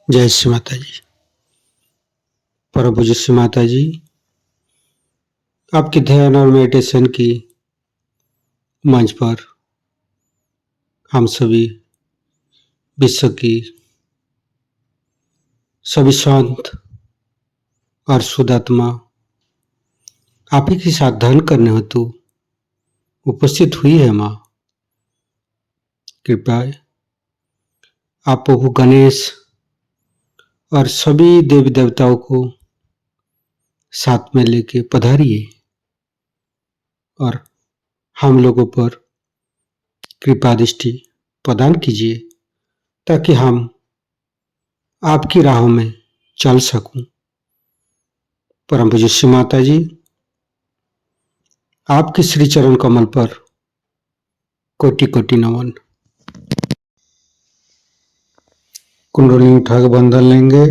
जय श्री माता जी। परम पूज्य श्री माता जी, आपकी ध्यान और मेडिटेशन की मंच पर हम सभी विश्व की सभी शांत और शुद्ध आत्मा आप ही के साथ ध्यान करने हेतु उपस्थित हुई है। माँ कृपया आप प्रभु गणेश और सभी देवी देवताओं को साथ में लेके पधारिए और हम लोगों पर कृपा दृष्टि प्रदान कीजिए ताकि हम आपकी राहों में चल सकूं। परम पूज्य श्री माता जी, आपके श्री चरण कमल पर कोटि कोटि नमन। कुंडली उठा के बंधन लेंगे।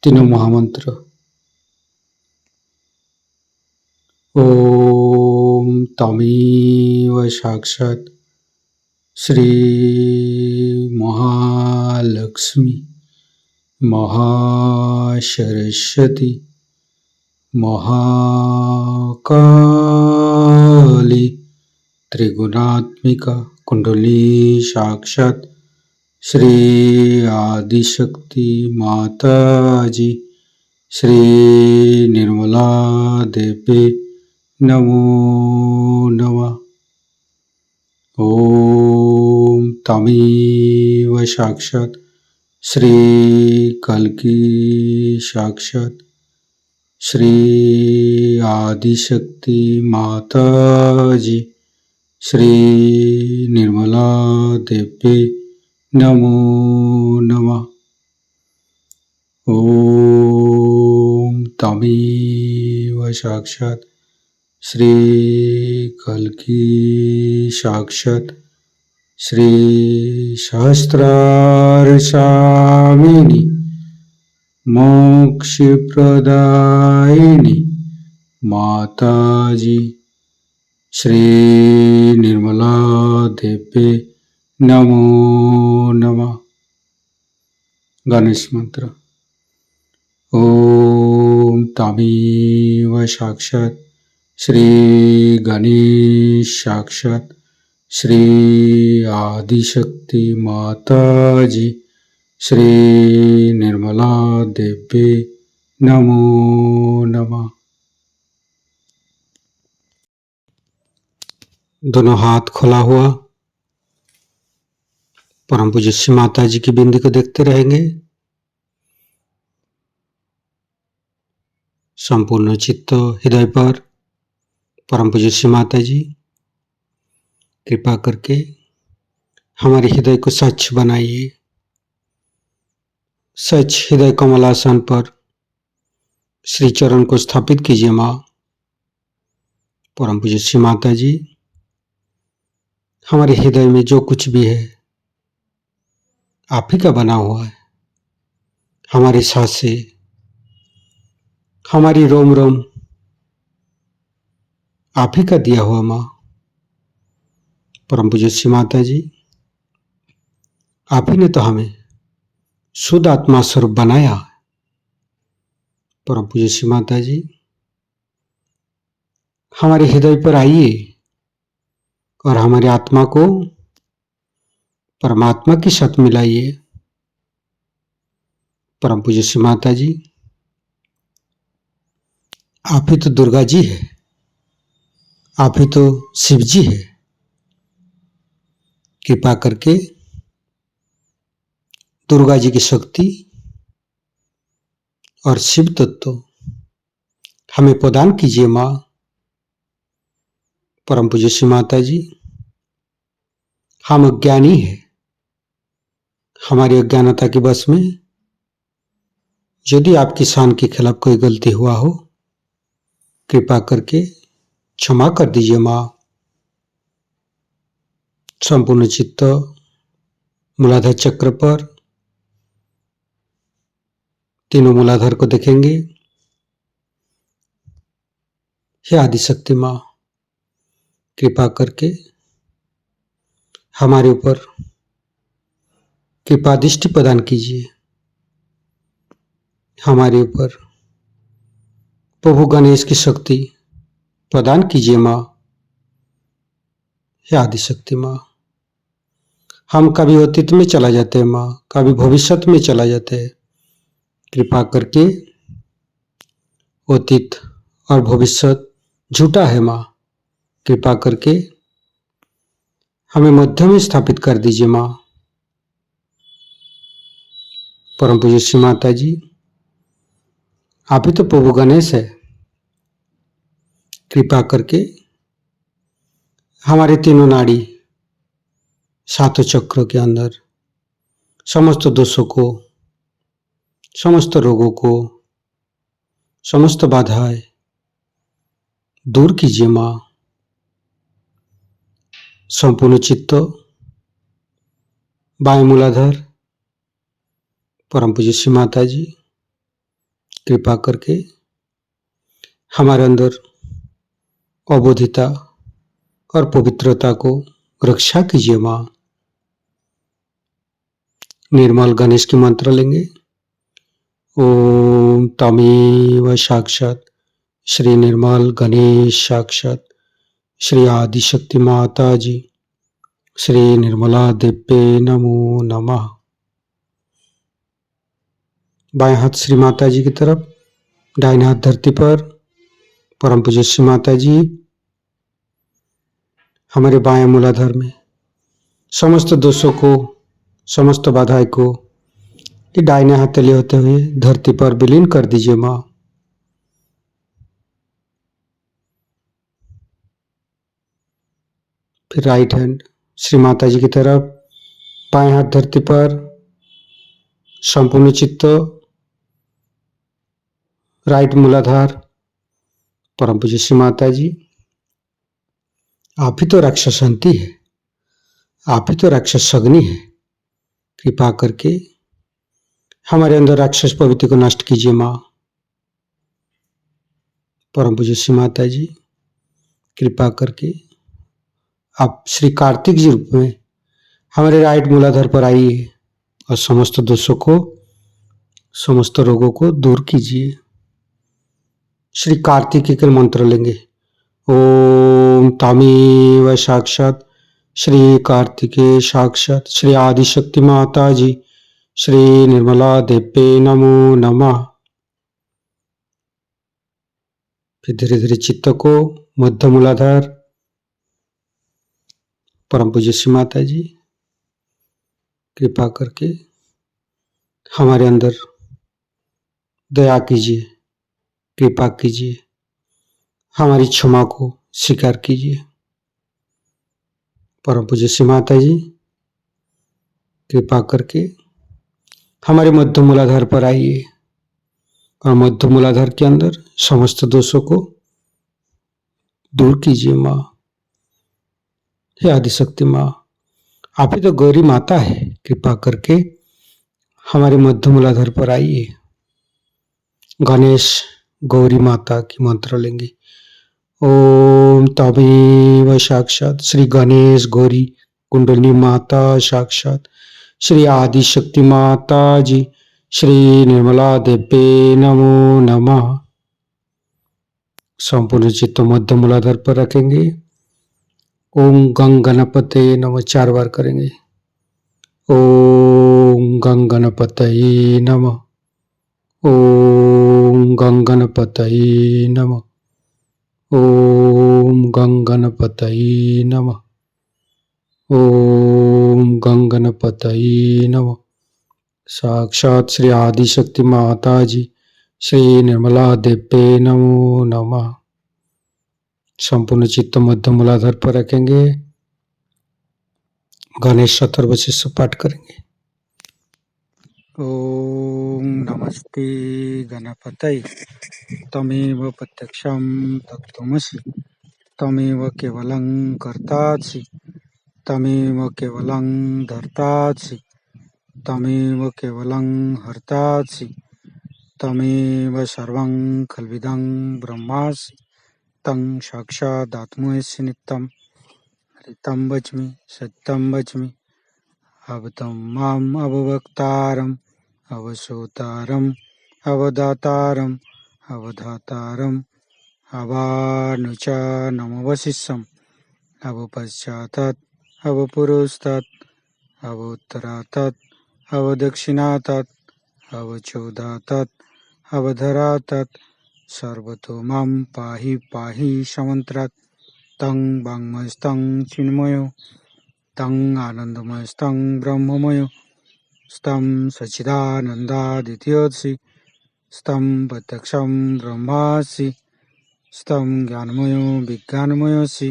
तीनों महामंत्र। ओम तमेव साक्षात् श्री महालक्ष्मी महासरस्वती महाकाली त्रिगुणात्मिका कुंडली साक्षात् श्री आदिशक्ति माता जी श्री निर्मला देवी नमो नमः। ओम तमेव साक्षात् श्री कल्की साक्षात् श्री आदिशक्ति माता जी श्री निर्मला देवी नमो नमः। ओम तमेव साक्षात् श्री कल्की साक्षात् श्री सहस्रार स्वामिनी मोक्ष प्रदायिनी माता जी श्री निर्मला देवी नमो नमः। गणेश मंत्र। ओम तमेव साक्षात् श्री गणेश साक्षात् श्री आदिशक्ति माता जी श्री निर्मला देवी नमो नमः। दोनों हाथ खुला हुआ परम पूज्य श्री माता जी की बिंदी को देखते रहेंगे। संपूर्ण चित्त हृदय पर परम पूज्य श्री माता जी कृपा करके हमारे हृदय को स्वच्छ बनाइए। स्वच्छ हृदय कमलासन पर श्री चरण को स्थापित कीजिए। माँ परम पूज्य श्री माता जी, हमारे हृदय में जो कुछ भी है आप ही का बना हुआ है। हमारी सांसें, हमारी रोम रोम आप ही का दिया हुआ। माँ परम पूज्य श्री माता जी, आप ही ने तो हमें शुद्ध आत्मा स्वरूप बनाया। परम पूज्य श्री माता जी, हमारे हृदय पर आइए और हमारी आत्मा को परमात्मा की साथ मिलाइए। परम पूज्य श्री माता जी, आप ही तो दुर्गा जी है, आप ही तो शिव जी है। कृपा करके दुर्गा जी की शक्ति और शिव तत्व हमें प्रदान कीजिए। माँ परम पूज्य श्री माता जी, हम अज्ञानी है, हमारी अज्ञानता की बस में यदि आपकी शान के खिलाफ कोई गलती हुआ हो, कृपा करके क्षमा कर दीजिए माँ। संपूर्ण चित्त मूलाधार चक्र पर तीनों मूलाधार को देखेंगे। हे आदिशक्ति माँ, कृपा करके हमारे ऊपर कृपा दृष्टि प्रदान कीजिए। हमारे ऊपर प्रभु गणेश की शक्ति प्रदान कीजिए माँ। हे आदिशक्ति माँ, हम कभी अतीत में चला जाते हैं माँ, कभी भविष्य में चला जाते हैं। कृपा करके अतीत और भविष्य झूठा है माँ, कृपा करके हमें मध्य में स्थापित कर दीजिए माँ। परम पूज्य श्री माता जी, आप ही तो प्रभु गणेश है। कृपा करके हमारे तीनों नाड़ी सातों चक्रों के अंदर समस्त दोषों को, समस्त रोगों को, समस्त बाधाएं दूर कीजिए माँ। संपूर्ण चित्त बाएं मूलाधार परम पूज्य श्री माता जी, कृपा करके हमारे अंदर अबोधिता और पवित्रता को रक्षा कीजिए माँ। निर्मल गणेश की मंत्र लेंगे। ओम तमेव साक्षात श्री निर्मल गणेश साक्षात श्री आदिशक्ति माता जी श्री निर्मला देव्ये नमो नमः। बाएं हाथ श्री माता जी की तरफ, दाहिने हाथ धरती पर। परम पूज्य श्री माता जी हमारे बाएं मूलाधार में समस्त दोषों को, समस्त बाधाएं को ये दाहिने हाथ तले होते हुए धरती पर विलीन कर दीजिए माँ। फिर राइट हैंड श्री माता जी की तरफ, बाएं हाथ धरती पर, संपूर्ण चित्त राइट मूलाधार। परम पूज्य श्री माता जी, आप ही तो राक्षसंती है, आप ही तो राक्षस अग्नि है। कृपा करके हमारे अंदर राक्षस प्रवृत्ति को नष्ट कीजिए माँ। परम पूज्य श्री माता जी, कृपा करके आप श्री कार्तिक जी रूप में हमारे राइट मूलाधार पर आइए और समस्त दोषों को, समस्त रोगों को दूर कीजिए। श्री कार्तिक के मंत्र लेंगे। ओम तमेव साक्षात श्री कार्तिके साक्षात श्री आदिशक्ति माता जी श्री निर्मला देव्ये नमो नमः। फिर धीरे धीरे चित्त को मध्य मूलाधार। परम पूज्य श्री माता जी, कृपा करके हमारे अंदर दया कीजिए, कृपा कीजिए, हमारी क्षमा को स्वीकार कीजिए। परम पूज्य श्री माता जी, कृपा करके हमारे मध्य मूलाधार पर आइए और मध्य मूलाधार के अंदर समस्त दोषों को दूर कीजिए माँ। हे आदिशक्ति माँ, आप ही तो गौरी माता है। कृपा करके हमारे मध्य मूलाधार पर आइए। गणेश गौरी माता की मंत्र लेंगे। ओम तमेव साक्षात श्री गणेश गौरी कुंडली माता साक्षात श्री आदिशक्ति माता जी श्री निर्मला देव्ये नमो नमः। संपूर्ण चित्त मध्य मूलाधार पर रखेंगे। ओम गंग गणपते नमः 4 बार करेंगे। ओम गंग गणपतये नमः। ओम गंग गणपतये नमः। ओम गंग गणपतये नमः। ओम गंग गणपतये नमः। साक्षात श्री आदिशक्ति माता जी श्री निर्मला देव्ये नमो नमः। संपूर्ण चित्त मध्य मूलाधार पर रखेंगे। गणेश अथर्वशीष पाठ करेंगे। ओम नमस्ते गणपतये। तमेव प्रत्यक्षं तत्त्वमसि। तमेव केवलं कर्तासि। तमेव केवलं धर्तासि। तमेव केवलं हर्तासि। तमेव सर्वं खल्विदं ब्रह्मासि। तं साक्षादात्मसि नित्यं। हरितं वच्मि सत्यं वच्मि अवतं माम् अववक्तारम् अवसोतारम् अवदातारम् अवधातारम् अवानुचानमवशिष्यम् अवपश्चातात् अवपुरस्तात् अवोत्तरातात् अवदक्षिणातात् अवचोदातात् अवधरातात् सर्वतो मां पाहि पाहि समन्त्रात् तं वाङ्मयस्तं चिन्मयो तं आनन्दमयस्तं ब्रह्ममयो स्तं सच्चिदानन्दादित्योऽसि स्तं प्रत्यक्षं ब्रह्मासि स्तं ज्ञानमयो विज्ञानमयोऽसि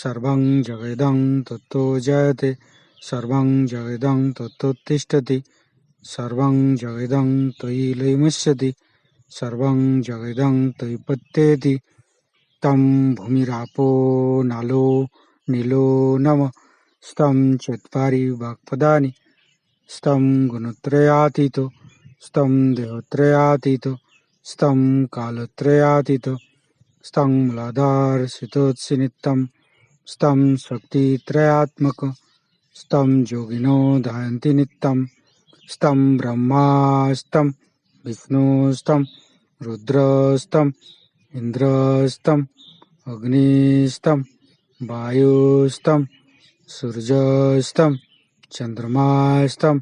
सर्वं जगदं तत्तो जयते सर्वं जगदं तत्तोत्तिष्ठति सर्वं जगदं त्वयि लयमस्यति सर्वं जगदं त्वयि पत्येति तं भूमिरापो नालो नीलो नमः स्तं चत्वारि वाक्पदानि स्तं गुणत्रयातीतो स्तं देहत्रयातीतो स्तं कालत्रयातीतो स्तं मूलाधारसितोऽसि नित्यं स्तं शक्तित्रयात्मक स्तं योगिनो ध्यायन्ति नित्यं स्तं ब्रह्मा स्तं विष्णुस्तं रुद्रस्तं इन्द्रस्तं अग्निस्तं वायुस्तं सूर्यस्तं चन्द्रमास्तं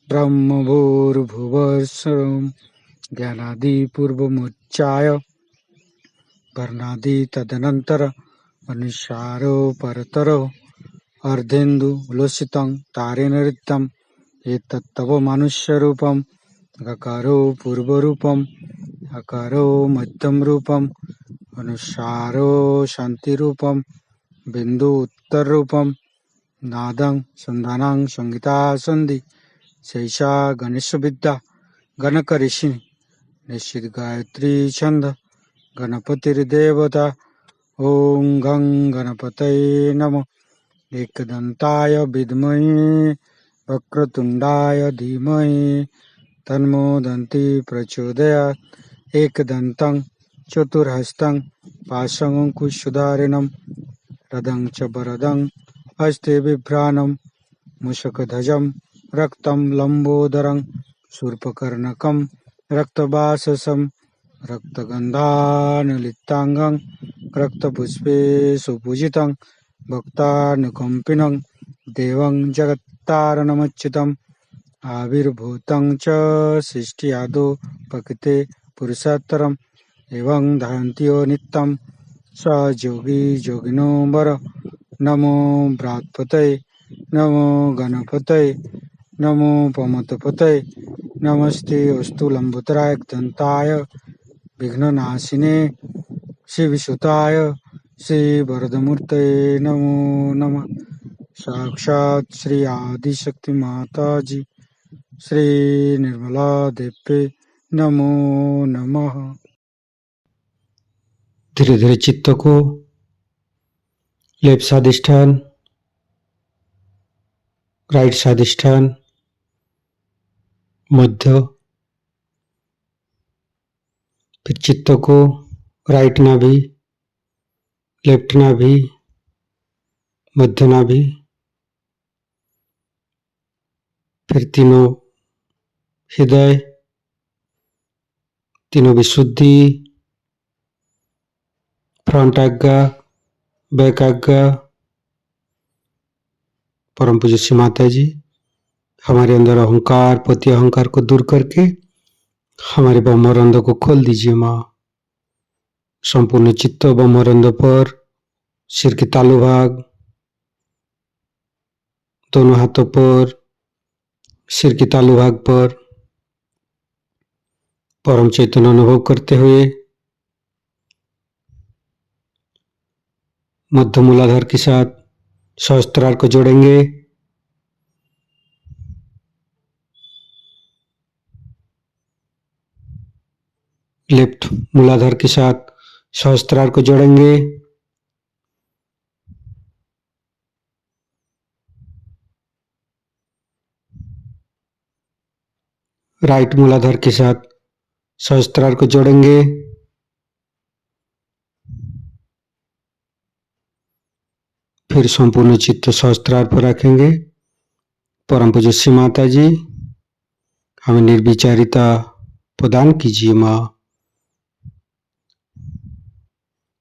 ब्रह्मभूर्भुवस्सुरं ज्ञानादिपूर्वमुच्चाय वर्णादि तदनन्तर अनुस्वारो परतरो अर्धेन्दुलोसितं तारेण ऋतं एतत्तव मनुष्यरूपम् अकारो पूर्वरूपम् अकारो मध्यमरूपम् अनुस्वारो शान्तिरूपम् बिन्दु उत्तररूपम् नादं सन्धानं संहिता सन्धि शैषा गणेशविद्या गणकऋषिः निश्चित गायत्री छन्द गणपतिर्देवता ॐ गं गणपतये नमः। एकदन्ताय विद्महे वक्रतुण्डाय धीमहि तन्नो दन्ती प्रचोदयात्। एकदन्तं चतुर्हस्तं पाशमङ्कुशधारिणं रदं च वरदं हस्ते बिभ्राणं मूषकध्वजं रक्तं लम्बोदरं शूर्पकर्णकं रक्तवाससं रक्तगन्धानुलिप्ताङ्गं रक्तपुष्पे सुपूजितं भक्तानुकम्पिनं देवं जगत्तारणमच्युतम् आविर्भूतं च सृष्टियादौ प्रकृते पुरुषोत्तरम् एवं ध्यायन्त्यो नित्यं स योगी योगिनो वर। नमो बृहत्पतये नमो गणपतये नमो पमतपतये नमस्ते अस्तु लंबोदराय दन्ताय विघ्ननाशिने शिवसुताय श्रीवरदमूर्तये नमो नमः। साक्षात् श्री आदिशक्ति माताजी श्री निर्मला देवी नमो नमः। धीरे धीरे चित्त को लेफ्ट स्वादिष्ठान राइट स्वादिष्ठान मध्य, फिर चित्त को राइट नाभि लेफ्ट नाभि मध्य नाभि, फिर तीनों हृदय तीनों विशुद्धि फ्रंट आज्ञा बैक आज्ञा। परम पूज्य श्री माता जी हमारे अंदर अहंकार पति अहंकार को दूर करके हमारे ब्रह्मरंध्र को खोल दीजिए माँ। संपूर्ण चित्त ब्रह्मरंध्र पर सिर के तालु भाग दोनों हाथों पर सिर के तालु भाग पर परम चैतन्य अनुभव करते हुए मध्य मूलाधार के साथ सहस्त्रार को जोड़ेंगे। लेफ्ट मूलाधार के साथ सहस्त्रार को जोड़ेंगे। राइट मूलाधार के साथ सहस्त्रार को जोड़ेंगे। फिर संपूर्ण चित्त सहस्त्रार पर रखेंगे। परम पूज्य श्री माता जी, हमें निर्विचारिता प्रदान कीजिए माँ।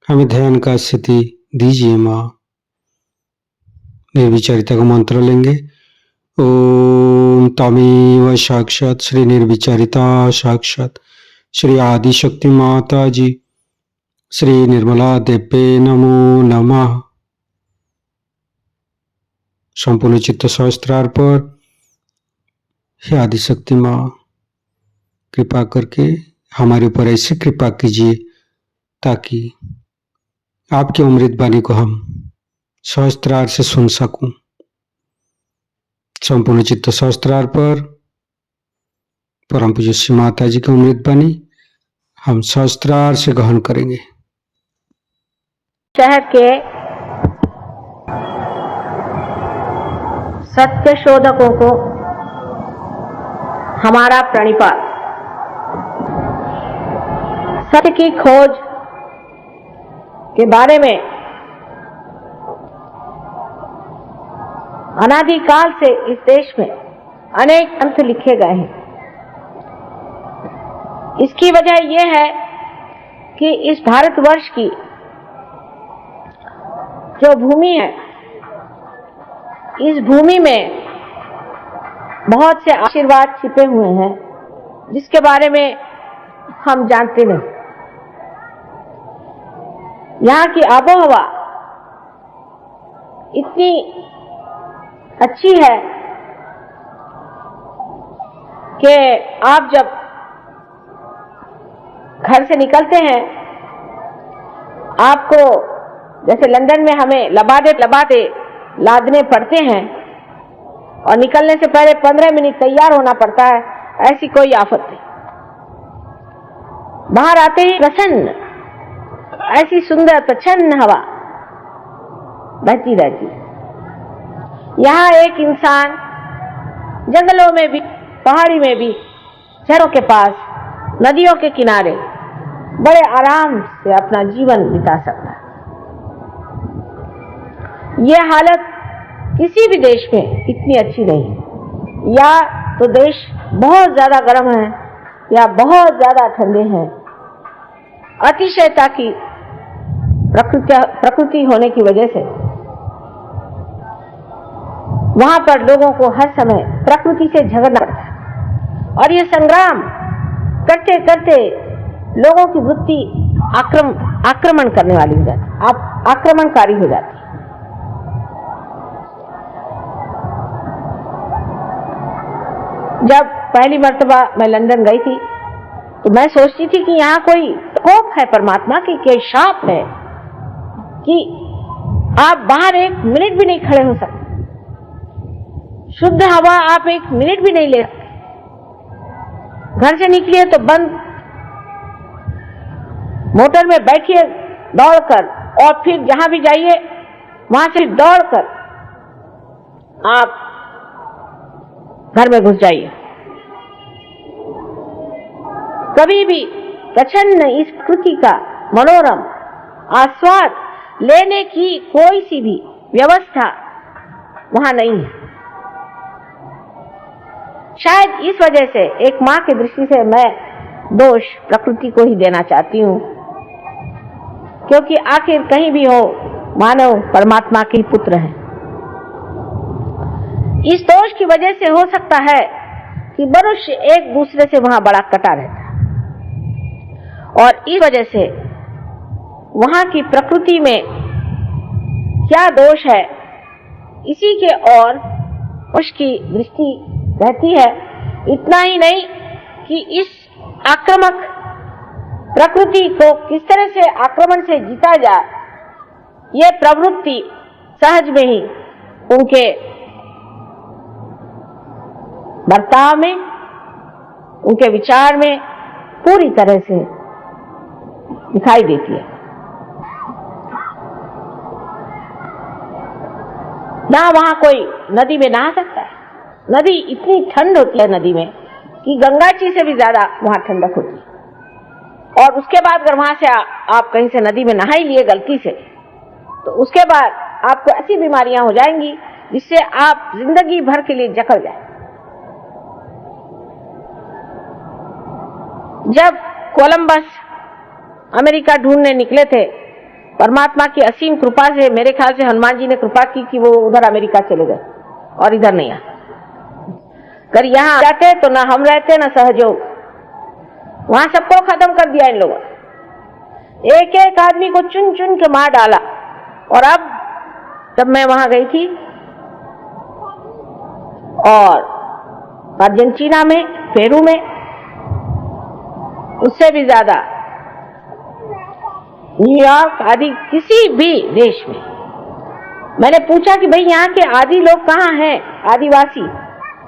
हमें ध्यान का स्थिति दीजिए माँ। निर्विचारिता का मंत्र लेंगे। ओम तमेव साक्षात श्री निर्विचारिता साक्षात श्री आदिशक्ति माता जी श्री निर्मला देवे नमो नमः। संपूर्ण चित्त सहस्त्रार पर, हे आदिशक्ति माँ, कृपा करके हमारे ऊपर ऐसी कृपा कीजिए ताकि आपकी अमृत वाणी को हम सहस्त्रार से सुन सकूं। संपूर्ण चित्त सहस्त्रार पर परम पूज्य श्री माता जी की अमृत वाणी हम सहस्त्रार से ग्रहण करेंगे। शहर के सत्य शोधकों को हमारा प्रणिपात। सत्य की खोज के बारे में अनादिकाल से इस देश में अनेक ग्रंथ लिखे गए हैं। इसकी वजह यह है कि इस भारतवर्ष की जो भूमि है, इस भूमि में बहुत से आशीर्वाद छिपे हुए हैं जिसके बारे में हम जानते नहीं। यहाँ की आबोहवा इतनी अच्छी है कि आप जब घर से निकलते हैं, आपको जैसे लंदन में हमें लबादे लादने पड़ते हैं और निकलने से पहले 15 मिनट तैयार होना पड़ता है, ऐसी कोई आफत नहीं। बाहर आते ही प्रसन्न, ऐसी सुंदर प्रच्छन्न हवा बहती रहती है। यहाँ एक इंसान जंगलों में भी, पहाड़ी में भी, झरों के पास, नदियों के किनारे बड़े आराम से अपना जीवन बिता सकता है। यह हालत किसी भी देश में इतनी अच्छी नहीं है। या तो देश बहुत ज्यादा गर्म है या बहुत ज्यादा ठंडे हैं। अतिशयता की प्रकृति होने की वजह से वहां पर लोगों को हर समय प्रकृति से झगड़ना पड़ता है और ये संग्राम करते करते लोगों की वृत्ति आक्रमण करने वाली हो जाती, आक्रमणकारी हो जाती है। जब पहली मर्तबा मैं लंदन गई थी तो मैं सोचती थी कि यहाँ कोई कोप है परमात्मा की, कोई शाप है कि आप बाहर एक मिनट भी नहीं खड़े हो सकते, शुद्ध हवा आप एक मिनट भी नहीं ले सकते। घर से निकलिए तो बंद, मोटर में बैठिए दौड़कर, और फिर जहां भी जाइए वहां से दौड़कर आप घर में घुस जाइए। कभी भी प्रच्छन्न इस प्रकृति का मनोरम आस्वाद लेने की कोई सी भी व्यवस्था वहां नहीं है। शायद इस वजह से एक मां की दृष्टि से मैं दोष प्रकृति को ही देना चाहती हूँ, क्योंकि आखिर कहीं भी हो मानव परमात्मा के पुत्र है। इस दोष की वजह से हो सकता है कि मनुष्य एक दूसरे से वहां बड़ा कटा रहता है और इस वजह से वहां की प्रकृति में क्या दोष है इसी के और उसकी दृष्टि रहती है। इतना ही नहीं कि इस आक्रामक प्रकृति को किस तरह से आक्रमण से जीता जाए, यह प्रवृत्ति सहज में ही उनके बर्ताव में, उनके विचार में पूरी तरह से दिखाई देती है। ना वहां कोई नदी में नहा सकता है। नदी इतनी ठंड होती है नदी में कि गंगा जी से भी ज्यादा वहां ठंडक होती है। और उसके बाद अगर वहां से आप कहीं से नदी में नहा ही लिए गलती से, तो उसके बाद आपको ऐसी बीमारियां हो जाएंगी जिससे आप जिंदगी भर के लिए जकड़ जाए। जब कोलंबस अमेरिका ढूंढने निकले थे, परमात्मा की असीम कृपा से, मेरे ख्याल से हनुमान जी ने कृपा की कि वो उधर अमेरिका चले गए और इधर नहीं आए। अगर यहाँ जाते तो ना हम रहते ना सहयोग, वहां सबको खत्म कर दिया इन लोगों ने। एक एक आदमी को चुन चुन के मार डाला। और अब जब मैं वहां गई थी और अर्जेंटीना में, पेरू में, उससे भी ज्यादा न्यूयॉर्क आदि किसी भी देश में, मैंने पूछा कि भाई यहाँ के आदि लोग कहाँ हैं, आदिवासी।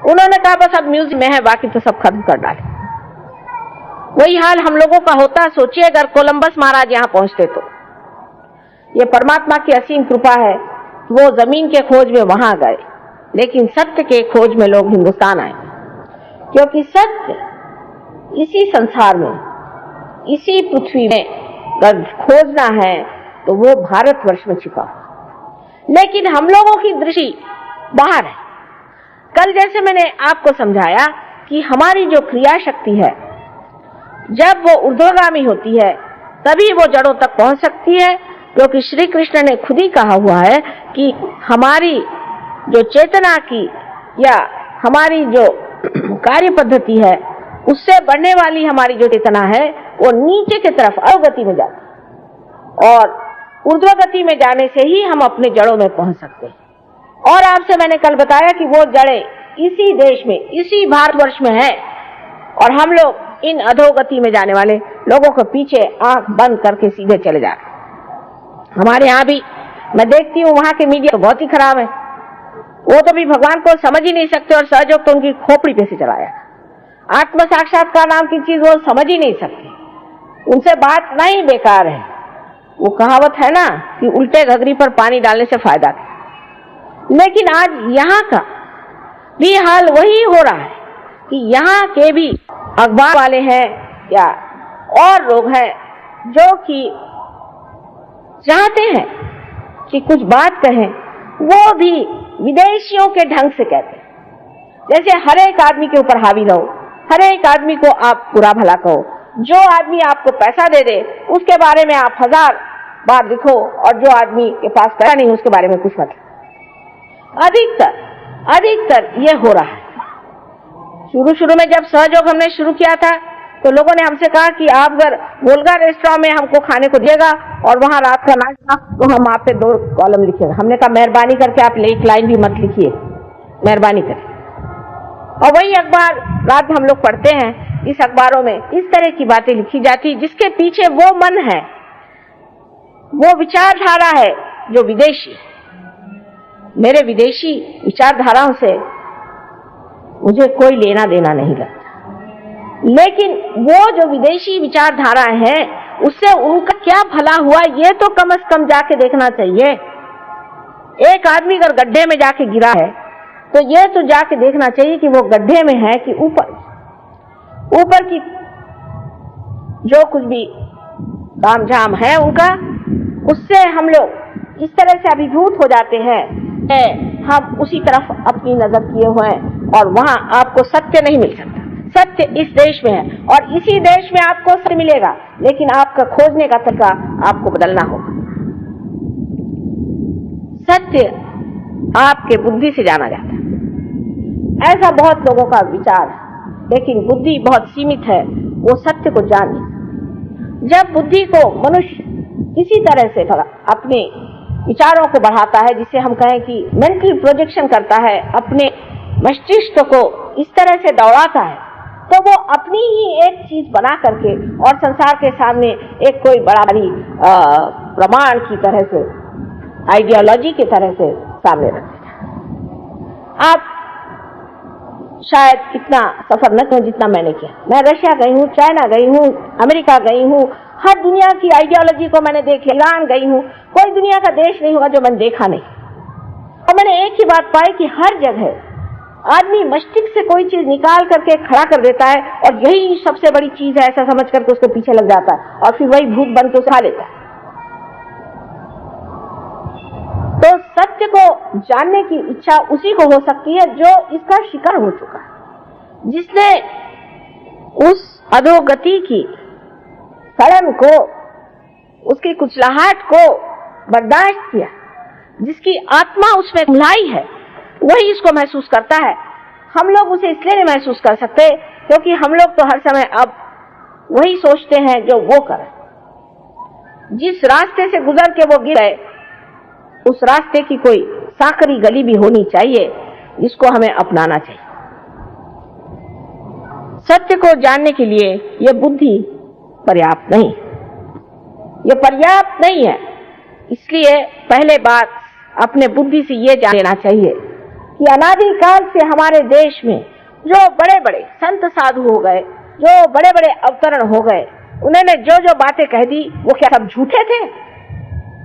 उन्होंने कहा बस अब म्यूजियम में है, बाकी तो सब खत्म कर डाले। वही हाल हम लोगों का होता। सोचिए अगर कोलंबस महाराज यहाँ पहुंचते तो। ये परमात्मा की असीम कृपा है, वो जमीन के खोज में वहां गए, लेकिन सत्य के खोज में लोग हिंदुस्तान आए। क्योंकि सत्य इसी संसार में, इसी पृथ्वी में अगर खोजना है तो वो भारतवर्ष में छिपा। लेकिन हम लोगों की दृष्टि बाहर है। कल जैसे मैंने आपको समझाया कि हमारी जो क्रिया शक्ति है, जब वो ऊर्ध्वगामी होती है तभी वो जड़ों तक पहुंच सकती है। क्योंकि श्री कृष्ण ने खुद ही कहा हुआ है कि हमारी जो चेतना की या हमारी जो कार्य पद्धति है, उससे बढ़ने वाली हमारी जो चेतना है वो नीचे की तरफ अवगति में जाती है, और ऊर्ध्वगति में जाने से ही हम अपने जड़ों में पहुंच सकते हैं। और आपसे मैंने कल बताया कि वो जड़ें इसी देश में, इसी भारतवर्ष में है, और हम लोग इन अधोगति में जाने वाले लोगों के पीछे आंख बंद करके सीधे चले जा रहे। हमारे यहाँ भी मैं देखती हूँ वहां के मीडिया तो बहुत ही खराब है। वो तो भी भगवान को समझ ही नहीं सकते और सहयोग तो उनकी खोपड़ी पे से चलाया। आत्म साक्षात्कार नाम की चीज वो समझ ही नहीं सकते। उनसे बात नहीं बेकार है। वो कहावत है ना कि उल्टे घघरी पर पानी डालने से फायदा है। लेकिन आज यहाँ का भी हाल वही हो रहा है कि यहाँ के भी अखबार वाले हैं या और लोग हैं जो कि चाहते हैं कि कुछ बात कहें, वो भी विदेशियों के ढंग से कहते हैं। जैसे हर एक आदमी के ऊपर हावी रहो, हर एक आदमी को आप बुरा भला कहो। जो आदमी आपको पैसा दे दे उसके बारे में आप 1000 बार लिखो, और जो आदमी के पास पैसा नहीं उसके बारे में कुछ मत। अधिकतर ये हो रहा है। शुरू में जब सहयोग हमने शुरू किया था तो लोगों ने हमसे कहा कि आप अगर वोल्गा रेस्टोरेंट में हमको खाने को दिएगा और वहां रात का नाश्ता, तो हम आप पे 2 कॉलम लिखेगा। हमने कहा मेहरबानी करके आप एक लाइन भी मत लिखिए, मेहरबानी करके। और वही अखबार रात हम लोग पढ़ते हैं, इस अखबारों में इस तरह की बातें लिखी जाती जिसके पीछे वो मन है, वो विचारधारा है जो विदेशी। मेरे विदेशी विचारधाराओं से मुझे कोई लेना देना नहीं लगता, लेकिन वो जो विदेशी विचारधारा है उससे उनका क्या भला हुआ ये तो कम से कम जाके देखना चाहिए। एक आदमी अगर गड्ढे में जाके गिरा है तो ये तो जाके देखना चाहिए कि वो गड्ढे में है कि ऊपर की जो कुछ भी तामझाम है उनका, उससे हम लोग इस तरह से अभिभूत हो जाते हैं, हम उसी तरफ अपनी नजर किए हुए हैं और वहां आपको सत्य नहीं मिल सकता। सत्य इस देश में है और इसी देश में आपको सत्य मिलेगा, लेकिन आपका खोजने का तरीका आपको बदलना होगा। सत्य आपके बुद्धि से जाना जाता है, ऐसा बहुत लोगों का विचार है, लेकिन बुद्धि बहुत सीमित है, वो सत्य को जान नहीं। जब बुद्धि को मनुष्य इसी तरह से अपने विचारों को बढ़ाता है, जिसे हम कहें कि मेंटल प्रोजेक्शन करता है, अपने मस्तिष्क को इस तरह से दौड़ाता है, तो वो अपनी ही एक चीज बना करके और संसार के सामने एक कोई बड़ी प्रमाण की तरह से, आइडियोलॉजी की तरह से सामने रखते हैं। आप शायद इतना सफर न करें जितना मैंने किया। मैं रशिया गई हूँ, चाइना गई हूँ, अमेरिका गई हूँ, हर दुनिया की आइडियोलॉजी को मैंने देख लिया, ईरान गई हूँ, कोई दुनिया का देश नहीं होगा जो मैंने देखा नहीं। और मैंने एक ही बात पाई कि हर जगह आदमी मस्तिष्क से कोई चीज निकाल करके खड़ा कर देता है और यही सबसे बड़ी चीज है ऐसा समझ करके उसके पीछे लग जाता है और फिर वही भूत बन के उसे खा लेता है। तो सत्य को जानने की इच्छा उसी को हो सकती है जो इसका शिकार हो चुका है, जिसने उस अधोगति की सड़न को, उसकी कुचलाहट को बर्दाश्त किया, जिसकी आत्मा उसमें घुलाई है, वही इसको महसूस करता है। हम लोग उसे इसलिए नहीं महसूस कर सकते क्योंकि हम लोग तो हर समय अब वही सोचते हैं जो वो करे। जिस रास्ते से गुजर के वो गिर गए उस रास्ते की कोई सांकरी गली भी होनी चाहिए जिसको हमें अपनाना चाहिए। सत्य को जानने के लिए यह बुद्धि पर्याप्त नहीं, यह पर्याप्त नहीं है। इसलिए पहले बात अपने बुद्धि से ये जान लेना चाहिए कि अनादिकाल से हमारे देश में जो बड़े बड़े संत साधु हो गए, जो बड़े बड़े अवतरण हो गए, उन्होंने जो जो बातें कह दी वो क्या सब झूठे थे?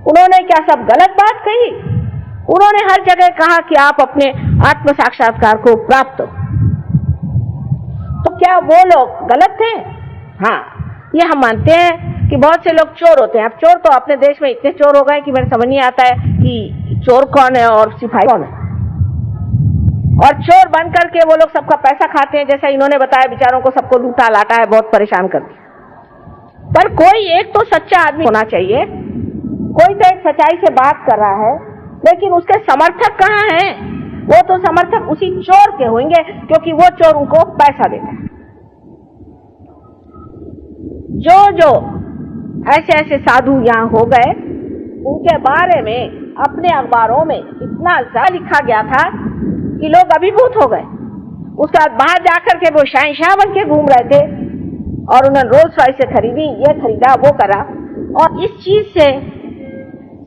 उन्होंने क्या सब गलत बात कही? उन्होंने हर जगह कहा कि आप अपने आत्म साक्षात्कार को प्राप्त हो। तो क्या वो लोग गलत थे? हाँ, ये हम मानते हैं कि बहुत से लोग चोर होते हैं। अब चोर तो अपने देश में इतने चोर हो गए कि मेरे समझ नहीं आता है कि चोर कौन है और सिपाही कौन है। और चोर बन करके वो लोग सबका पैसा खाते हैं, जैसा इन्होंने बताया, बेचारों को सबको लूटा लाटा है, बहुत परेशान कर दिया। पर कोई एक तो सच्चा आदमी होना चाहिए, कोई तो एक सच्चाई से बात कर रहा है, लेकिन उसके समर्थक कहाँ हैं? वो तो समर्थक उसी चोर के होंगे क्योंकि वो चोर उनको पैसा देता है। जो ऐसे ऐसे साधु यहाँ हो गए, उनके बारे में अपने अखबारों में इतना ज्यादा लिखा गया था कि लोग अभिभूत हो गए। उसके बाद बाहर जाकर के वो शहंशाह बन के घूम रहे थे और उन्होंने रोल्स रॉयस खरीदी, ये खरीदा, वो करा, और इस चीज से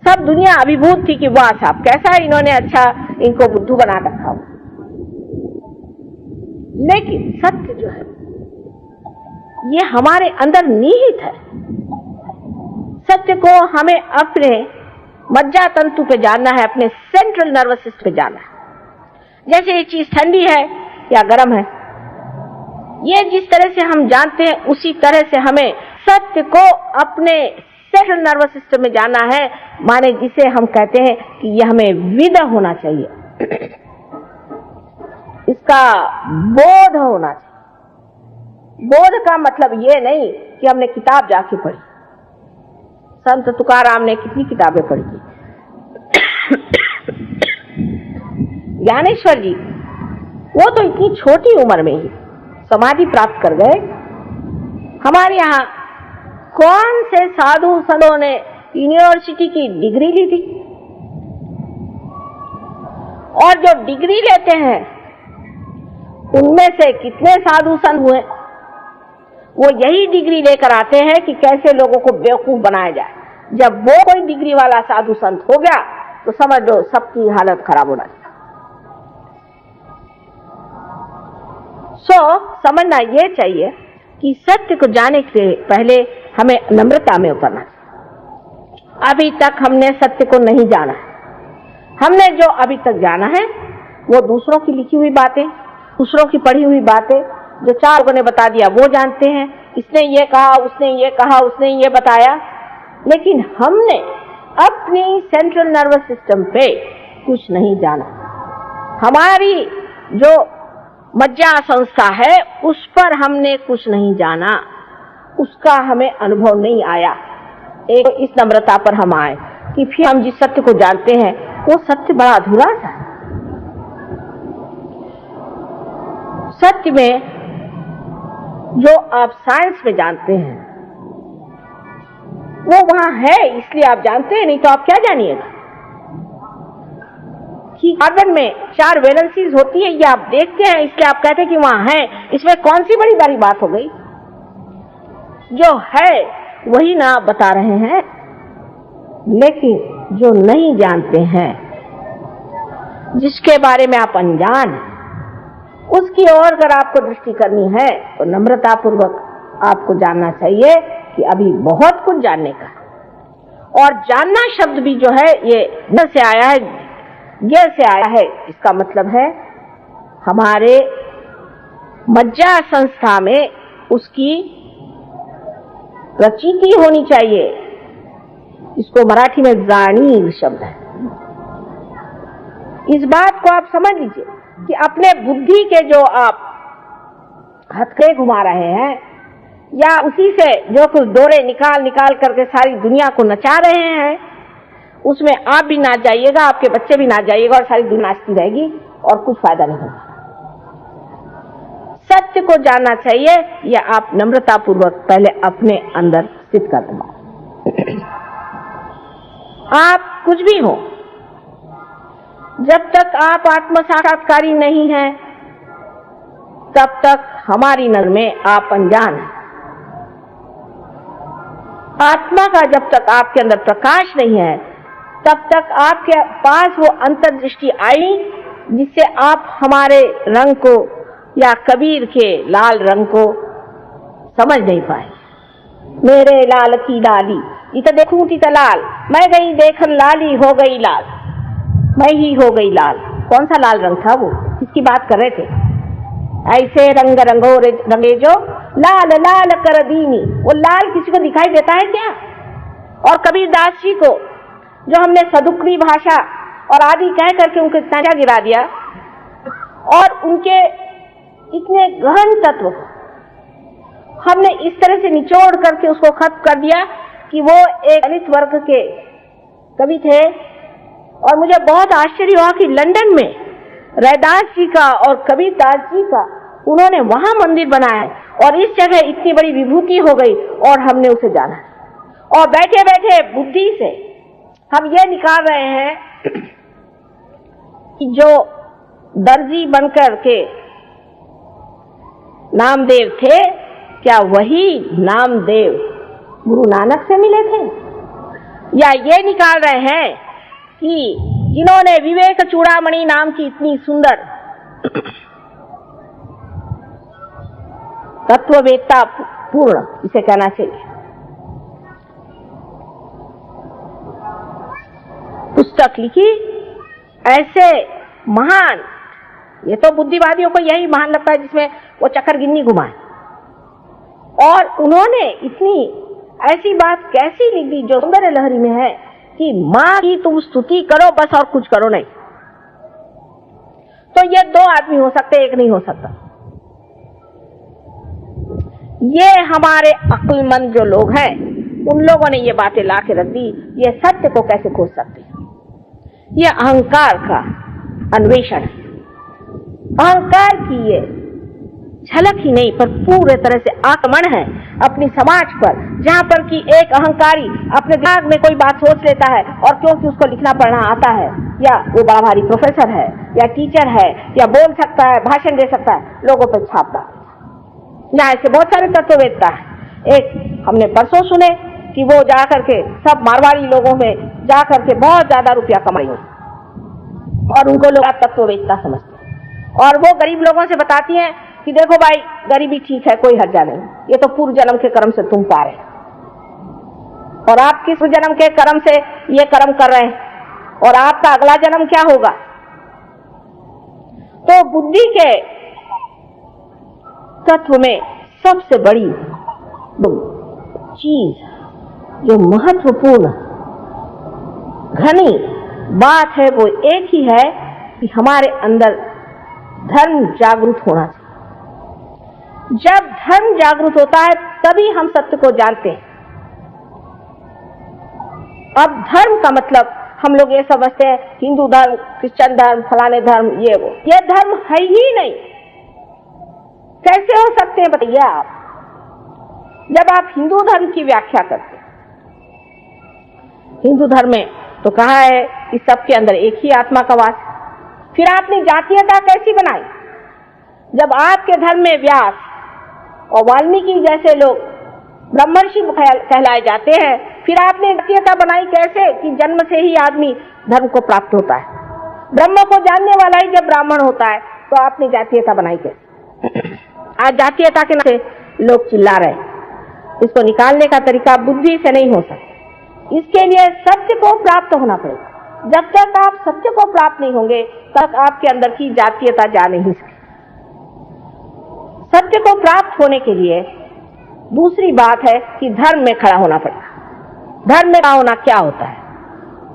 सब दुनिया अभिभूत थी कि वाह साहब कैसा इन्होंने अच्छा इनको बुद्धू बना रखा हो। लेकिन सत्य जो है ये हमारे अंदर निहित है। सत्य को हमें अपने मज्जा तंतु पे जानना है, अपने सेंट्रल नर्वस सिस्टम पे जानना है। जैसे ये चीज ठंडी है या गर्म है, ये जिस तरह से हम जानते हैं उसी तरह से हमें सत्य को अपने सेंट्रल नर्वस सिस्टम में जानना है, माने जिसे हम कहते हैं कि यह हमें विद होना चाहिए, इसका बोध होना चाहिए। बोध का मतलब ये नहीं कि हमने किताब जाके पढ़ी। संत तुकाराम ने कितनी किताबें पढ़ी थी। ज्ञानेश्वर जी वो तो इतनी छोटी उम्र में ही समाधि प्राप्त कर गए। हमारे यहाँ कौन से साधु संतों ने यूनिवर्सिटी की डिग्री ली थी? और जो डिग्री लेते हैं उनमें से कितने साधु संत हुए? वो यही डिग्री लेकर आते हैं कि कैसे लोगों को बेवकूफ बनाया जाए। जब वो कोई डिग्री वाला साधु संत हो गया तो समझ लो सबकी हालत खराब होना चाहिए। समझना ये चाहिए कि सत्य को जानने से पहले हमें नम्रता में उतरना चाहिए। अभी तक हमने सत्य को नहीं जाना है। हमने जो अभी तक जाना है वो दूसरों की लिखी हुई बातें, दूसरों की पढ़ी हुई बातें, जो चार लोगों ने बता दिया वो जानते हैं। इसने ये कहा, उसने ये कहा, उसने ये बताया, लेकिन हमने अपनी सेंट्रल नर्वस सिस्टम पे कुछ नहीं जाना। हमारी जो मज्जा संस्था है उस पर हमने कुछ नहीं जाना, उसका हमें अनुभव नहीं आया। एक इस नम्रता पर हम आए कि फिर हम जिस सत्य को जानते हैं वो सत्य बड़ा अधूरा सा है। सत्य में जो आप साइंस में जानते हैं वो वहां है, इसलिए आप जानते हैं, नहीं तो आप क्या जानिएगा। कि कार्बन में 4 वैलेंसीज होती है, ये आप देखते हैं इसलिए आप कहते हैं कि वहां है। इसमें कौन सी बड़ी बड़ी बात हो गई? जो है वही ना बता रहे हैं, लेकिन जो नहीं जानते हैं, जिसके बारे में आप अनजान हैं, उसकी ओर अगर आपको दृष्टि करनी है तो नम्रता पूर्वक आपको जानना चाहिए कि अभी बहुत कुछ जानने का है। और जानना शब्द भी जो है ये न से आया है, ज्ञ से आया है। इसका मतलब है हमारे मज्जा संस्था में उसकी प्रचिति होनी चाहिए। इसको मराठी में जाणीव शब्द है। इस बात को आप समझ लीजिए कि अपने बुद्धि के जो आप हथकड़े घुमा रहे हैं या उसी से जो कुछ डोरे निकाल निकाल करके सारी दुनिया को नचा रहे हैं, उसमें आप भी नाच जाइएगा, आपके बच्चे भी नाच जाइएगा और सारी दुनिया नाचती रहेगी और कुछ फायदा नहीं होगा। सत्य को जानना चाहिए, या आप नम्रता पूर्वक पहले अपने अंदर स्थित कर दें। आप कुछ भी हो, जब तक आप आत्म साक्षात्कारी नहीं हैं तब तक हमारी नजर में आप अनजान हैं। आत्मा का जब तक आपके अंदर प्रकाश नहीं है तब तक आपके पास वो अंतर्दृष्टि आई जिससे आप हमारे रंग को या कबीर के लाल रंग को समझ नहीं पाए। मेरे लाल की लाली इत देखूं ती लाल, मैं गई देखन लाली हो गई लाल, मैं ही हो गई लाल। कौन सा लाल रंग था वो, किसकी बात कर रहे थे? ऐसे रंग रंगो रंगे जो लाल लाल कर दीनी। वो लाल किसी को दिखाई देता है क्या? और कबीर दास जी को जो हमने सदुक्री भाषा और आदि कह करके उनके सांझा गिरा दिया और उनके इतने गहन तत्व हमने इस तरह से निचोड़ करके उसको खत्म कर दिया कि वो एक दलित वर्ग के कवि थे। और मुझे बहुत आश्चर्य हुआ कि लंदन में रैदास जी का और कबीर दास जी का उन्होंने वहां मंदिर बनाया है और इस जगह इतनी बड़ी विभूति हो गई और हमने उसे जाना। और बैठे बैठे बुद्धि से हम ये निकाल रहे हैं कि जो दर्जी बनकर के नामदेव थे, क्या वही नामदेव गुरु नानक से मिले थे? या ये निकाल रहे हैं कि जिन्होंने विवेक चूड़ामणि नाम की इतनी सुंदर तत्ववेत्ता पूर्ण, इसे कहना चाहिए, पुस्तक लिखी, ऐसे महान, ये तो बुद्धिवादियों को यही महान लगता है जिसमें वो चक्कर गिन्नी घुमाए। और उन्होंने इतनी ऐसी बात कैसी लिख दी जो सुंदर लहरी में है कि माँ की तुम स्तुति करो बस और कुछ करो नहीं। तो ये दो आदमी हो सकते, एक नहीं हो सकता। ये हमारे अक्लमंद जो लोग हैं उन लोगों ने ये बातें ला के रख दी। ये सत्य को कैसे खोज सकते हैं? ये अहंकार का अन्वेषण है। अहंकार की ये झलक ही नहीं पर पूरे तरह से आक्रमण है अपनी समाज पर, जहां पर कि एक अहंकारी अपने दिमाग में कोई बात सोच लेता है और क्योंकि उसको लिखना पढ़ना आता है, या वो बड़ा भारी प्रोफेसर है या टीचर है या बोल सकता है, भाषण दे सकता है, लोगों पर छापता। यहाँ ऐसे बहुत सारे तत्ववेत्ता है। एक हमने परसों सुने कि वो जा करके सब मारवाड़ी लोगों में जा करके बहुत ज्यादा रुपया कमाई और उनको लोग तत्ववेत्ता समझते हैं। और वो गरीब लोगों से बताती हैं कि देखो भाई गरीबी ठीक है, कोई हर्जा नहीं, ये तो पूर्व जन्म के कर्म से तुम पा रहे और आप किस जन्म के कर्म से ये कर्म कर रहे हैं और आपका अगला जन्म क्या होगा। तो बुद्धि के तत्व में सबसे बड़ी चीज जो महत्वपूर्ण घनी बात है वो एक ही है कि हमारे अंदर धर्म जागृत होना चाहिए। जब धर्म जागृत होता है तभी हम सत्य को जानते हैं। अब धर्म का मतलब हम लोग ये समझते हैं हिंदू धर्म, क्रिश्चियन धर्म, फलाने धर्म, ये वो, ये धर्म है ही नहीं। कैसे हो सकते हैं बताइए आप? जब आप हिंदू धर्म की व्याख्या करते हैं, हिंदू धर्म में तो कहा है कि सबके अंदर एक ही आत्मा का वास। फिर आपने जातीयता कैसी बनाई? जब आपके धर्म में व्यास और वाल्मीकि जैसे लोग ब्रह्मर्षि कहलाए जाते हैं, फिर आपने जातीयता बनाई कैसे कि जन्म से ही आदमी धर्म को प्राप्त होता है। ब्रह्म को जानने वाला ही जब ब्राह्मण होता है तो आपने जातीयता बनाई कैसे? आज जातीयता के नाम से लोग चिल्ला रहे हैं। इसको निकालने का तरीका बुद्धि से नहीं हो सकता। इसके लिए सत्य को प्राप्त होना पड़ेगा। जब तक आप सत्य को प्राप्त नहीं होंगे तब आपके अंदर की जातीयता जा नहीं सकती। सत्य को प्राप्त होने के लिए दूसरी बात है कि धर्म में खड़ा होना पड़ेगा। धर्म में खड़ा होना क्या होता है,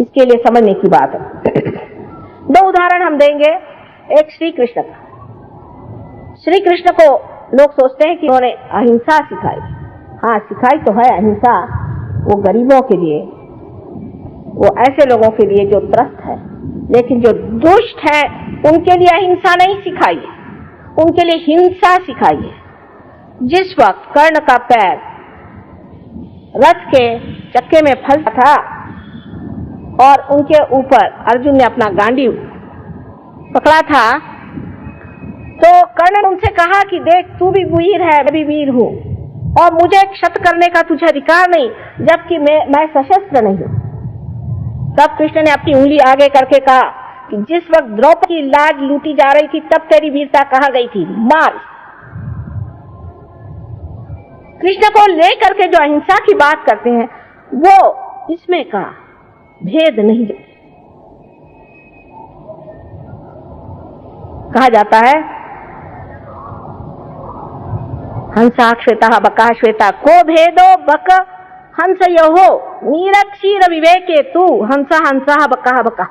इसके लिए समझने की बात है। दो उदाहरण हम देंगे। एक श्री कृष्ण का। श्री कृष्ण को लोग सोचते हैं कि उन्होंने अहिंसा सिखाई। हाँ, सिखाई तो है अहिंसा, वो गरीबों के लिए, वो ऐसे लोगों के लिए जो त्रस्त है, लेकिन जो दुष्ट है उनके लिए अहिंसा नहीं सिखाई है, उनके लिए हिंसा सिखाई है। जिस वक्त कर्ण का पैर रथ के चक्के में फंसा था और उनके ऊपर अर्जुन ने अपना गांडीव पकड़ा था, तो कर्ण ने उनसे कहा कि देख, तू भी वीर है, मैं भी वीर हूं, और मुझे क्षत करने का तुझे अधिकार नहीं, जबकि मैं सशस्त्र नहीं हूं। तब कृष्ण ने अपनी उंगली आगे करके कहा कि जिस वक्त द्रौपदी की लाज लूटी जा रही थी तब तेरी वीरता कहां गई थी, मार। कृष्ण को लेकर के जो अहिंसा की बात करते हैं वो इसमें का भेद नहीं कहा जाता है। हंसा श्वेता बका श्वेता को भेदो बक हंस यो नीरक्षीर विवेके तू हंसा हंसा बका बका।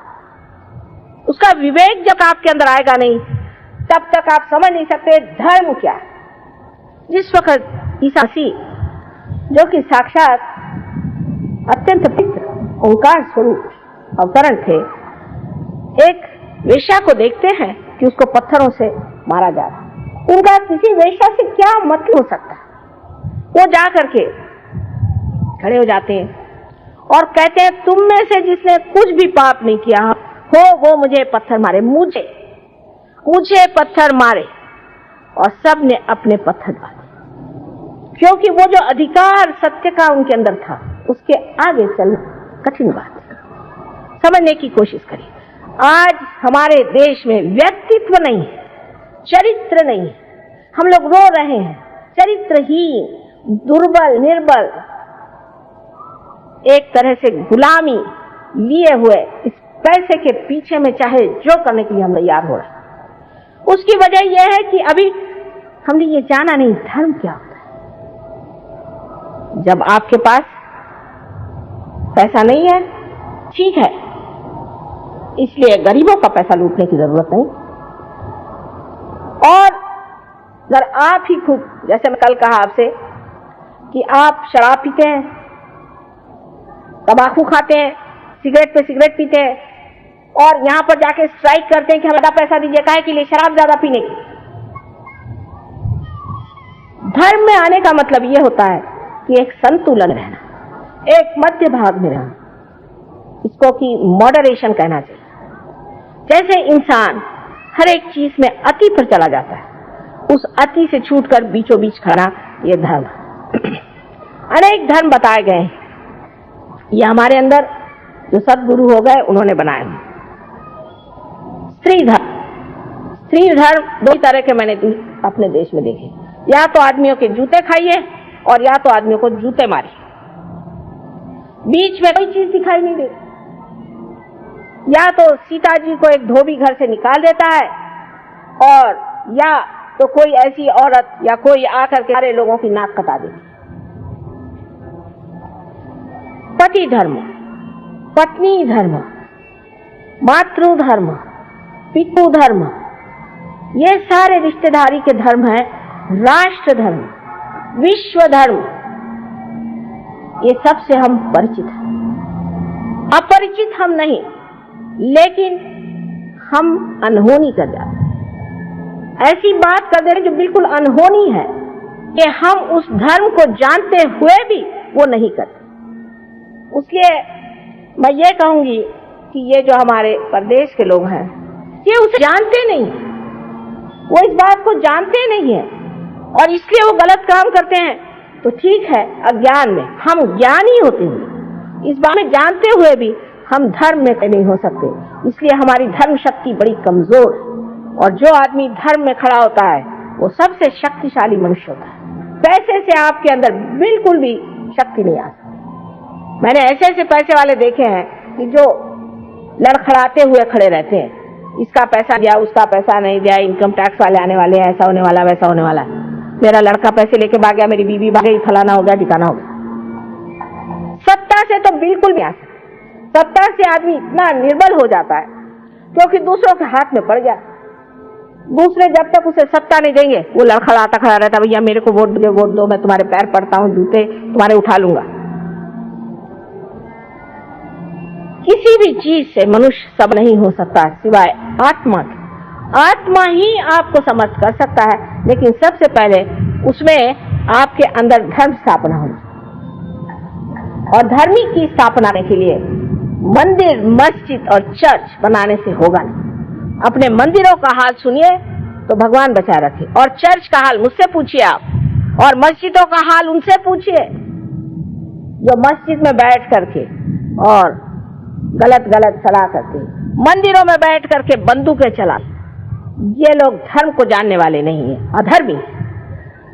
उसका विवेक जब आपके अंदर आएगा नहीं तब तक आप समझ नहीं सकते धर्म क्या है। जिस वक्त ईसा मसीह जो कि साक्षात अत्यंत पवित्र ओंकार स्वरूप अवतरण थे, एक वेश्या को देखते हैं कि उसको पत्थरों से मारा जा रहा। उनका किसी वेश्या से क्या मतलब हो सकता है? वो जा करके खड़े हो जाते हैं और कहते हैं, तुम में से जिसने कुछ भी पाप नहीं किया हो वो मुझे पत्थर मारे। मुझे पत्थर मारे। और सब ने अपने पत्थर डाले, क्योंकि वो जो अधिकार सत्य का उनके अंदर था उसके आगे चलना कठिन बात है। समझने की कोशिश करिए। आज हमारे देश में व्यक्तित्व नहीं है, चरित्र नहीं है। हम लोग रो रहे हैं, चरित्रहीन, दुर्बल, निर्बल, एक तरह से गुलामी लिए हुए इस पैसे के पीछे में चाहे जो करने के लिए हम तैयार हो रहे हैं। उसकी वजह यह है कि अभी हमने ये जाना नहीं धर्म क्या होता है। जब आपके पास पैसा नहीं है, ठीक है, इसलिए गरीबों का पैसा लूटने की जरूरत नहीं। और अगर आप ही खूब, जैसे मैं कल कहा आपसे कि आप शराब पीते हैं, तंबाकू खाते हैं, सिगरेट पे सिगरेट पीते हैं और यहां पर जाके स्ट्राइक करते हैं कि हमें ज्यादा पैसा दीजिए, काहे के लिए? शराब ज्यादा पीने की। धर्म में आने का मतलब यह होता है कि एक संतुलन रहना, एक मध्य भाग में रहना, इसको कि मॉडरेशन कहना चाहिए। जैसे इंसान हर एक चीज में अति पर चला जाता है, उस अति से छूटकर बीचों बीच खड़ा, ये धर्म। अनेक धर्म बताए गए हैं, ये हमारे अंदर जो सदगुरु हो गए उन्होंने बनाए हैं। स्त्री धर्म दो तरह के मैंने अपने देश में देखे, या तो आदमियों के जूते खाइए और या तो आदमियों को जूते मारिए, बीच में कोई चीज दिखाई नहीं देती। या तो सीता जी को एक धोबी घर से निकाल देता है और या तो कोई ऐसी औरत या कोई आकर के सारे लोगों की नाक कटा देती। पति धर्म, पत्नी धर्म, मातृ धर्म, पितृ धर्म, ये सारे रिश्तेदारी के धर्म हैं। राष्ट्र धर्म, विश्व धर्म, ये सबसे हम परिचित हैं। अपरिचित हम नहीं, लेकिन हम अनहोनी कर जाते हैं, ऐसी बात कर दे रहे जो बिल्कुल अनहोनी है कि हम उस धर्म को जानते हुए भी वो नहीं करते। इसलिए मैं ये कहूंगी कि ये जो हमारे प्रदेश के लोग हैं ये उसे जानते नहीं, वो इस बात को जानते नहीं है और इसलिए वो गलत काम करते हैं। तो ठीक है, अज्ञान में हम ज्ञानी होते हैं, इस बात में जानते हुए भी हम धर्म में नहीं हो सकते, इसलिए हमारी धर्म शक्ति बड़ी कमजोर है। और जो आदमी धर्म में खड़ा होता है वो सबसे शक्तिशाली मनुष्य होता है। पैसे से आपके अंदर बिल्कुल भी शक्ति नहीं आ सकती। मैंने ऐसे ऐसे पैसे वाले देखे हैं कि जो लड़खड़ाते हुए खड़े रहते हैं, इसका पैसा दिया, उसका पैसा नहीं दिया, इनकम टैक्स वाले आने वाले हैं, ऐसा होने वाला, वैसा होने वाला, मेरा लड़का पैसे लेके भाग गया, मेरी बीवी भाग गई, फलाना हो गया, ठिकाना हो गया। सत्ता से तो बिल्कुल नहीं आ सकता। सत्ता से आदमी इतना निर्बल हो जाता है क्योंकि दूसरों के हाथ में पड़ गया। दूसरे जब तक उसे सत्ता नहीं देंगे वो लड़खड़ाता खड़ा रहता, भैया मेरे को वोट दो, मैं तुम्हारे पैर पड़ता हूं, जूते तुम्हारे उठा लूंगा। किसी भी चीज से मनुष्य सब नहीं हो सकता सिवाय आत्मा के। आत्मा ही आपको समर्थ कर सकता है, लेकिन सबसे पहले उसमें आपके अंदर धर्म स्थापना होनी, और धर्मी की स्थापना करने के लिए मंदिर, मस्जिद और चर्च बनाने से होगा नहीं। अपने मंदिरों का हाल सुनिए तो भगवान बचा रखे, और चर्च का हाल मुझसे पूछिए आप, और मस्जिदों का हाल उनसे पूछिए जो मस्जिद में बैठ करके और गलत गलत सलाह करते, मंदिरों में बैठ करके बंदूकें चलाते। ये लोग धर्म को जानने वाले नहीं है, अधर्मी,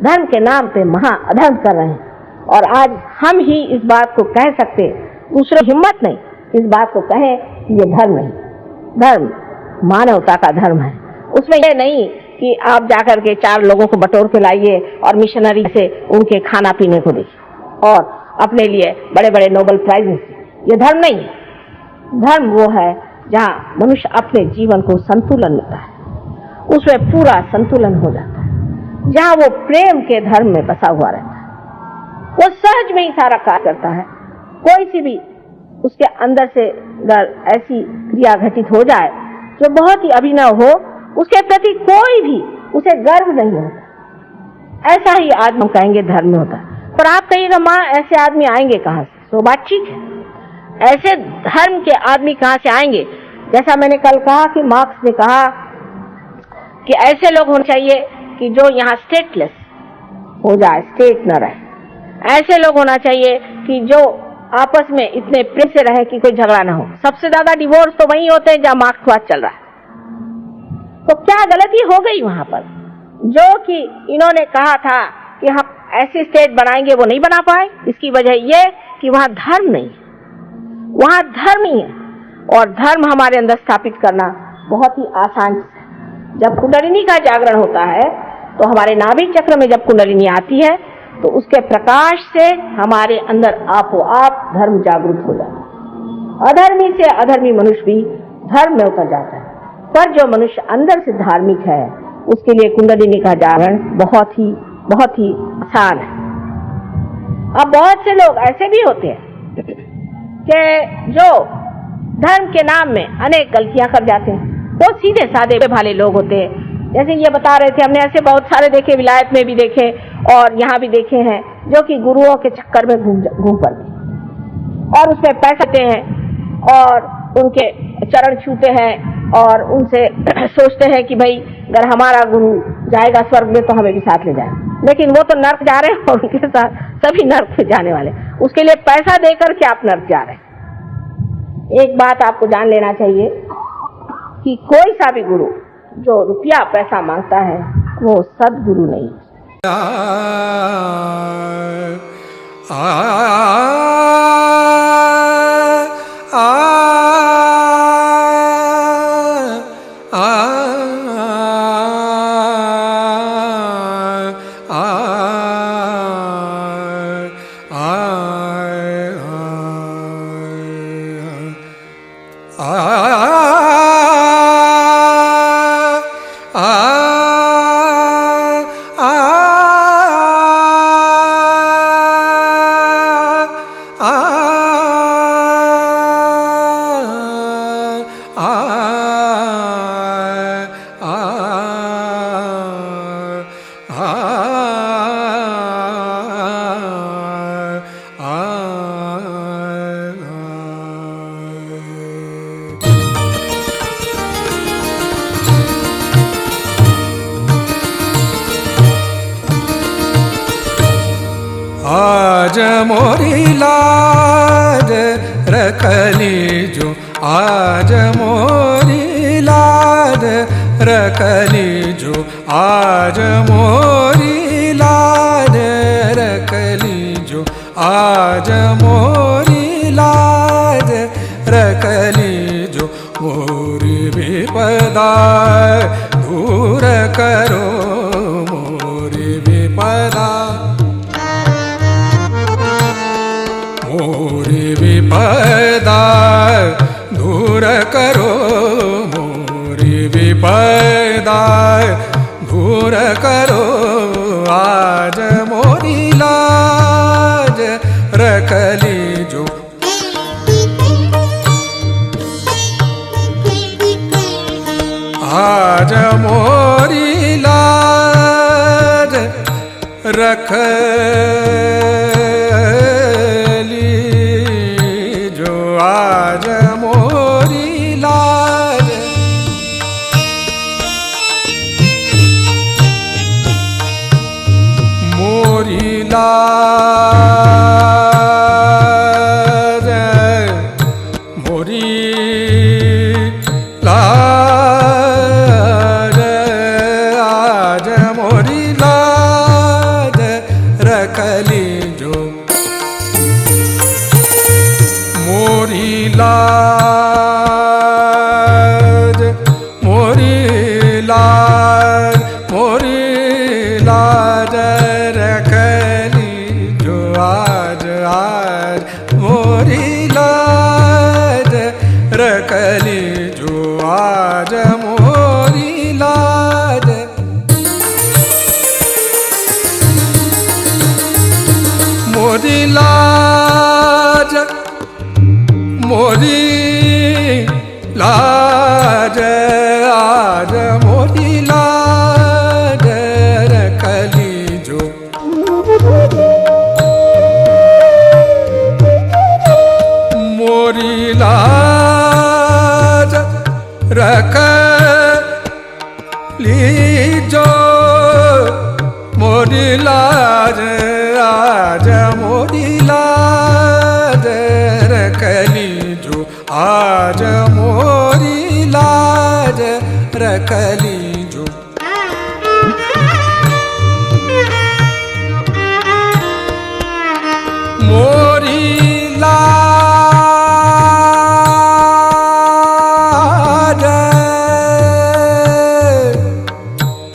धर्म के नाम पे महा अधर्म कर रहे हैं। और आज हम ही इस बात को कह सकते, दूसरों हिम्मत नहीं इस बात को कहें कि ये धर्म नहीं। धर्म मानवता का धर्म है। उसमें ये नहीं कि आप जाकर के 4 लोगों को बटोर के लाइए और मिशनरी से उनके खाना पीने को देखिए और अपने लिए बड़े बड़े नोबेल प्राइज। ये धर्म नहीं है। धर्म वो है जहाँ मनुष्य अपने जीवन को संतुलन मिलता है, उसमें पूरा संतुलन हो जाता है, जहाँ वो प्रेम के धर्म में बसा हुआ रहता है, वो सहज में ही सारा कार्य करता है। कोई सी भी उसके अंदर से अगर ऐसी क्रिया घटित हो जाए जो बहुत ही अभिनव हो, उसके प्रति कोई भी उसे गर्व नहीं होता, ऐसा ही आदमी कहेंगे धर्म में होता है। पर आप कहिएगा माँ ऐसे आदमी आएंगे कहाँ से? तो बात ठीक है, ऐसे धर्म के आदमी कहाँ से आएंगे? जैसा मैंने कल कहा कि मार्क्स ने कहा कि ऐसे लोग होने चाहिए कि जो यहाँ स्टेटलेस हो जाए, स्टेट न रहे। ऐसे लोग होना चाहिए कि जो आपस में इतने प्रेम से रहे कि कोई झगड़ा ना हो। सबसे ज्यादा डिवोर्स तो वहीं होते हैं जहाँ मार्क्सवाद चल रहा है। तो क्या गलती हो गई वहां पर? जो कि इन्होंने कहा था कि हम ऐसी स्टेट बनाएंगे, वो नहीं बना पाए। इसकी वजह यह कि वहां धर्म नहीं, वहां धर्म ही है, और धर्म हमारे अंदर स्थापित करना बहुत ही आसान है। जब कुंडलिनी का जागरण होता है तो हमारे नाभि चक्र में जब कुंडलिनी आती है तो उसके प्रकाश से हमारे अंदर आपो आप धर्म जागृत हो जाता है। अधर्मी से अधर्मी मनुष्य भी धर्म में उतर जाता है। पर जो मनुष्य अंदर से धार्मिक है उसके लिए कुंडलिनी का जागरण बहुत ही आसान है। अब बहुत से लोग ऐसे भी होते हैं कि जो धर्म के नाम में अनेक गलतियां कर जाते हैं। वो सीधे साधे भाले लोग होते हैं। जैसे ये बता रहे थे, हमने ऐसे बहुत सारे देखे, विलायत में भी देखे और यहाँ भी देखे हैं, जो कि गुरुओं के चक्कर में घूम पड़ते और उसमें पैसे देते हैं और उनके चरण छूते हैं और उनसे सोचते हैं कि भाई अगर हमारा गुरु जाएगा स्वर्ग में तो हमें भी साथ ले जाए। लेकिन वो तो नर्क जा रहे हैं और उनके साथ सभी नर्क में जाने वाले। उसके लिए पैसा देकर के आप नर्क जा रहे हैं। एक बात आपको जान लेना चाहिए कि कोई सा भी गुरु जो रुपया पैसा मांगता है वो सदगुरु नहीं है। आज मोरी लाज रखली जो, आज मोरी लाज रखली जो, आज मोरी लाज रखली जो। आज मोरी लाज रखली जो, आज मोरी लाज। मोरी लाज, मोरी लाज, आज मोरी लाज रखली जो। मोरी लाज, मोरी लाज, मोरी लाज रखली जो, आज आज मोरी लाज रखली जो, आज मोरी लाज। मोरी लाज, मोरी लाज, आज मोरी लाज रखली जो। मोरी लाज रखली जो, मोरी लाज, आज मोरी लाज रखली जो, आज मोरी लाज रखली जो। मोरी लाज,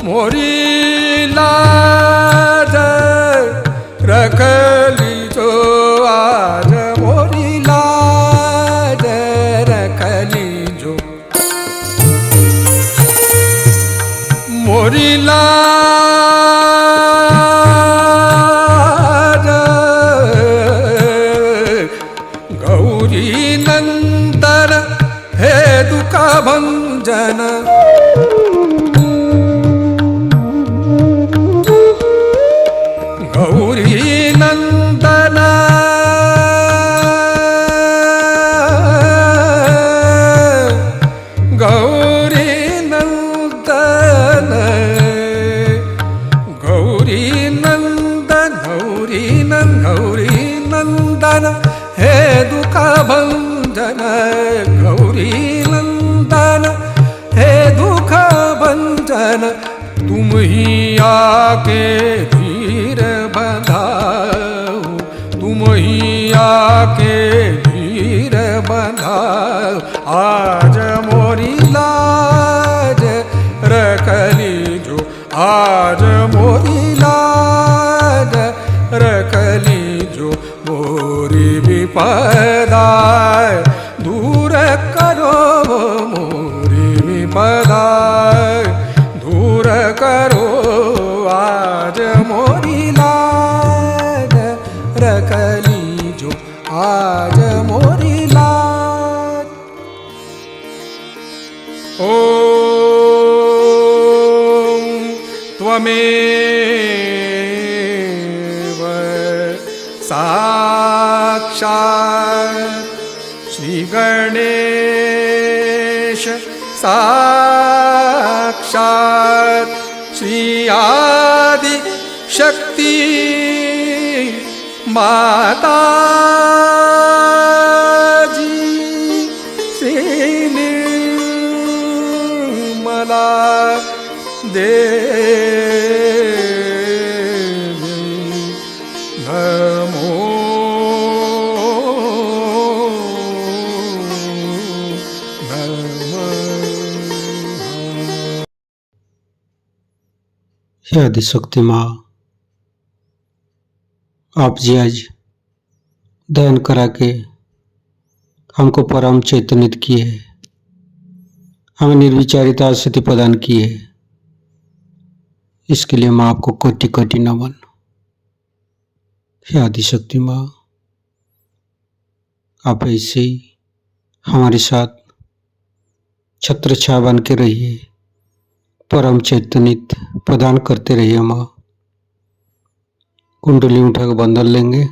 मोरी लाज रखली जो, आज मोरी लाज रखली जो। मोरी लाज, गौरी नंदन हे दुख भंजन। गौरी नंदन, गौरी नंदन, गौरी नंदन, गौरी नंदन, गौरी नंदन हे दुख भंजन। गौरी नंदन हे दुख भंजन, तुम ही आके धीर बंधाओ, तुम ही आके धीर बंधाओ। आज मोरी लाज रखली जो, आज मोरी लाज रखली जो। मोरी विपदा दूर करो, मोरी विपदा दूर करो, आज मोरी लाज रखली जो, आज मोरी लाज। ओम त्वमेव साक्षात् श्री गणेश, साक्षात् श्री आदि शक्ति माता जी, श्री निर्मला देवी नमो नमः। हे आदिशक्ति माँ, आप जी आज दयन करा के हमको परम चैतन्यित किए, हमें निर्विचारिता स्थिति प्रदान किए। इसके लिए माँ आपको कोटि कोटि नमन। हे आदिशक्ति माँ, आप ऐसे ही हमारे साथ छत्र छाया बन के रहिए, परम चैतन्य प्रदान करते रहिए। माँ कुंडली उठाकर बंधन लेंगे।